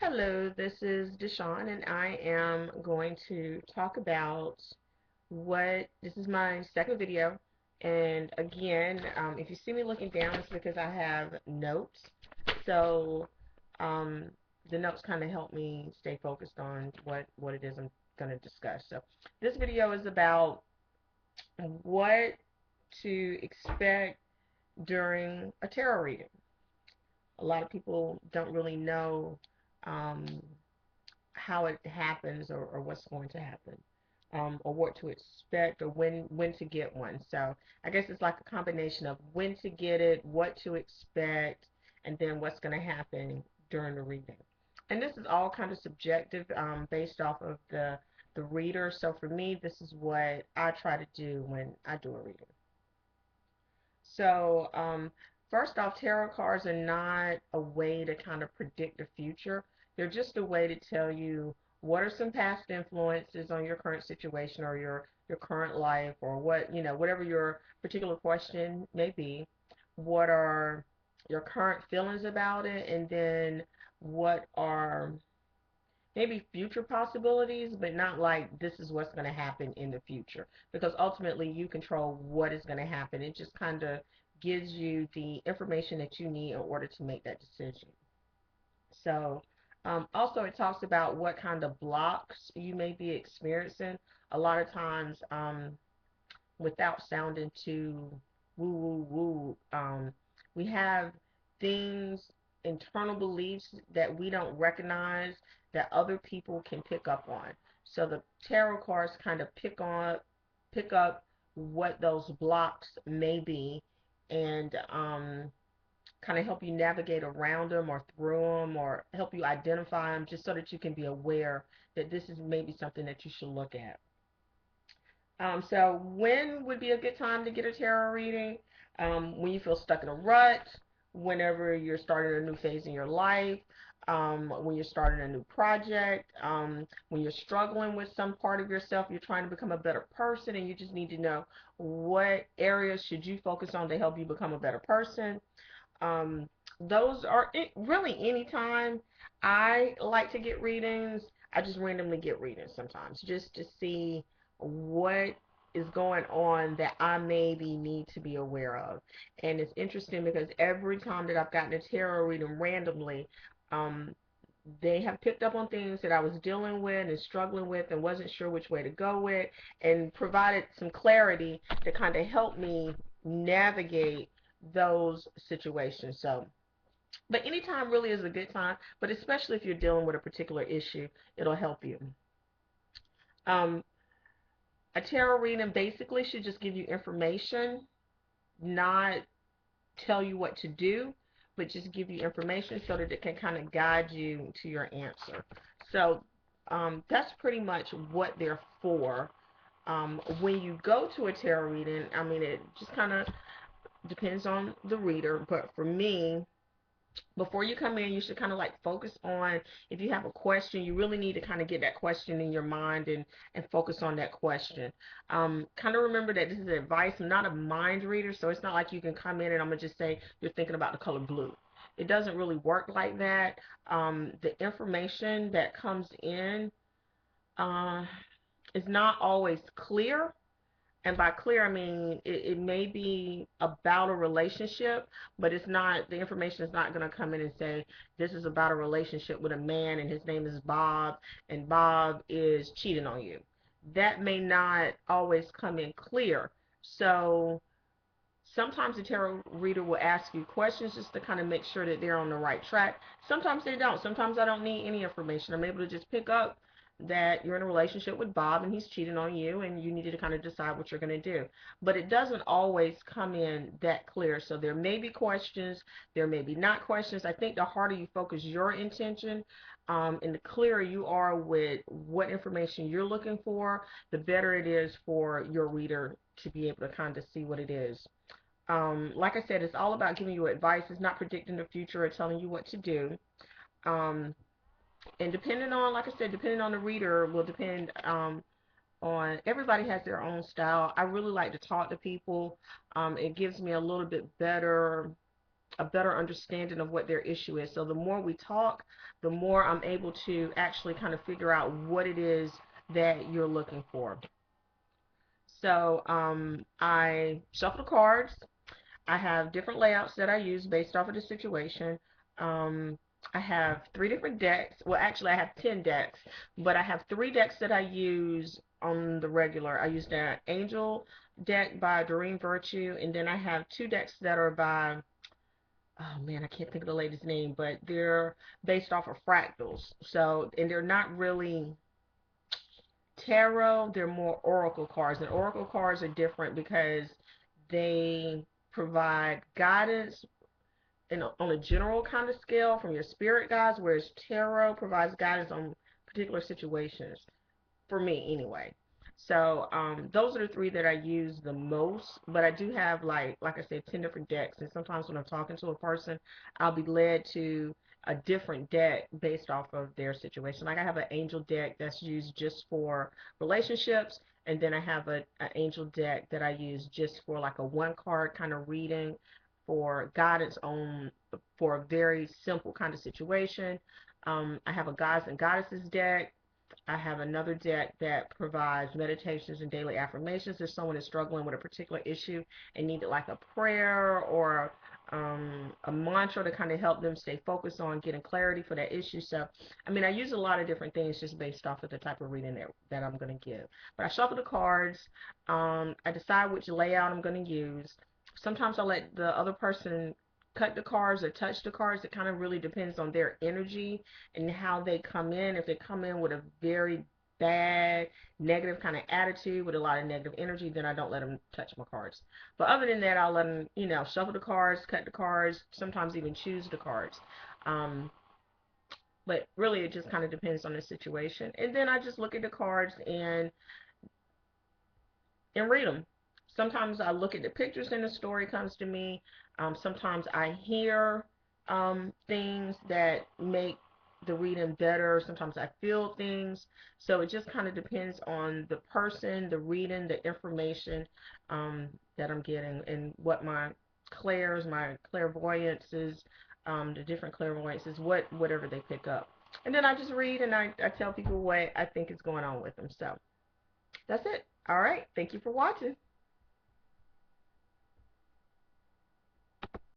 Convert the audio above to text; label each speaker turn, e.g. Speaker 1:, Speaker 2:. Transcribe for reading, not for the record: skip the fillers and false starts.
Speaker 1: Hello, this is Deshawn, and I am going to talk about this is my second video. And again, if you see me looking down, it's because I have notes. So um, the notes kind of help me stay focused on what it is I'm going to discuss. So this video is about what to expect during a tarot reading. A lot of people don't really know um, how it happens or what's going to happen, or what to expect or when to get one. So I guess it's like a combination of when to get it, what to expect, and then what's going to happen during the reading. And this is all kind of subjective, based off of the reader. So for me, this is what I try to do when I do a reading. So, first off, tarot cards are not a way to kind of predict the future. They're just a way to tell you what are some past influences on your current situation or your current life, or whatever your particular question may be. What are your current feelings about it, and then what are maybe future possibilities, but not like this is what's going to happen in the future. Because ultimately, you control what is going to happen. It just kind of gives you the information that you need in order to make that decision. So, also, it talks about what kind of blocks you may be experiencing. A lot of times, without sounding too woo woo woo, we have things, internal beliefs that we don't recognize that other people can pick up on. So the tarot cards kind of pick up what those blocks may be, and kind of help you navigate around them or through them, or help you identify them, just so that you can be aware that this is maybe something that you should look at. So when would be a good time to get a tarot reading? When you feel stuck in a rut, whenever you're starting a new phase in your life, when you're starting a new project, when you're struggling with some part of yourself, you're trying to become a better person, and you just need to know what areas should you focus on to help you become a better person. Um, those are really any time. I like to get readings. I just randomly get readings sometimes just to see what is going on that I maybe need to be aware of. And it's interesting because every time that I've gotten a tarot reading randomly, um, they have picked up on things that I was dealing with and struggling with and wasn't sure which way to go with, and provided some clarity to kind of help me navigate those situations. So, but anytime really is a good time, but especially if you're dealing with a particular issue, it'll help you. Um, a tarot reading basically should just give you information, not tell you what to do, but just give you information so that it can kind of guide you to your answer. So that's pretty much what they're for. When you go to a tarot reading, I mean, it just kind of depends on the reader, but for me, before you come in, you should kind of like focus on, if you have a question, you really need to kind of get that question in your mind, and focus on that question. Kind of remember that this is advice. I'm not a mind reader, so it's not like you can come in and I'm going to just say you're thinking about the color blue. It doesn't really work like that. The information that comes in uh, is not always clear, and by clear, I mean it may be about a relationship, but it's not, the information is not going to come in and say, this is about a relationship with a man and his name is Bob, and Bob is cheating on you. That may not always come in clear. So sometimes the tarot reader will ask you questions just to kind of make sure that they're on the right track. Sometimes they don't. Sometimes I don't need any information. I'm able to just pick up that you're in a relationship with Bob and he's cheating on you, and you need to kind of decide what you're going to do. But it doesn't always come in that clear. So there may be questions, there may be not questions. I think the harder you focus your intention, and the clearer you are with what information you're looking for, the better it is for your reader to be able to kind of see what it is. Like I said, it's all about giving you advice. It's not predicting the future or telling you what to do. Um, and depending on, like I said, depending on the reader will depend, on, everybody has their own style. I really like to talk to people. It gives me a little bit better a better understanding of what their issue is. So the more we talk, the more I'm able to actually kind of figure out what it is that you're looking for. So I shuffle the cards. I have different layouts that I use based off of the situation. Um, I have three different decks. Well, actually, I have 10 decks, but I have three decks that I use on the regular. I use the Angel deck by Doreen Virtue, and then I have two decks that are by, oh man, I can't think of the lady's name, but they're based off of fractals. So, and they're not really tarot, they're more oracle cards. And oracle cards are different because they provide guidance on a general kind of scale from your spirit guides, whereas tarot provides guidance on particular situations, for me anyway. So those are the three that I use the most, but I do have like I said, 10 different decks, and sometimes when I'm talking to a person, I'll be led to a different deck based off of their situation. Like I have an angel deck that's used just for relationships, and then I have an angel deck that I use just for like a one card kind of reading for guidance on for a very simple kind of situation. I have a gods and goddesses deck. I have another deck that provides meditations and daily affirmations if someone is struggling with a particular issue and needed like a prayer or a mantra to kind of help them stay focused on getting clarity for that issue. So, I mean, I use a lot of different things just based off of the type of reading that I'm going to give. But I shuffle the cards. I decide which layout I'm going to use. Sometimes I let the other person cut the cards or touch the cards. It kind of really depends on their energy and how they come in. If they come in with a very bad, negative kind of attitude with a lot of negative energy, then I don't let them touch my cards. But other than that, I'll let them, shuffle the cards, cut the cards, sometimes even choose the cards. Um, but really, it just kind of depends on the situation. And then I just look at the cards and read them. Sometimes I look at the pictures and the story comes to me. Sometimes I hear things that make the reading better. Sometimes I feel things. So it just kind of depends on the person, the reading, the information that I'm getting, and what my clairs, my clairvoyances, the different clairvoyances, whatever they pick up. And then I just read and I tell people what I think is going on with them. So that's it. All right. Thank you for watching.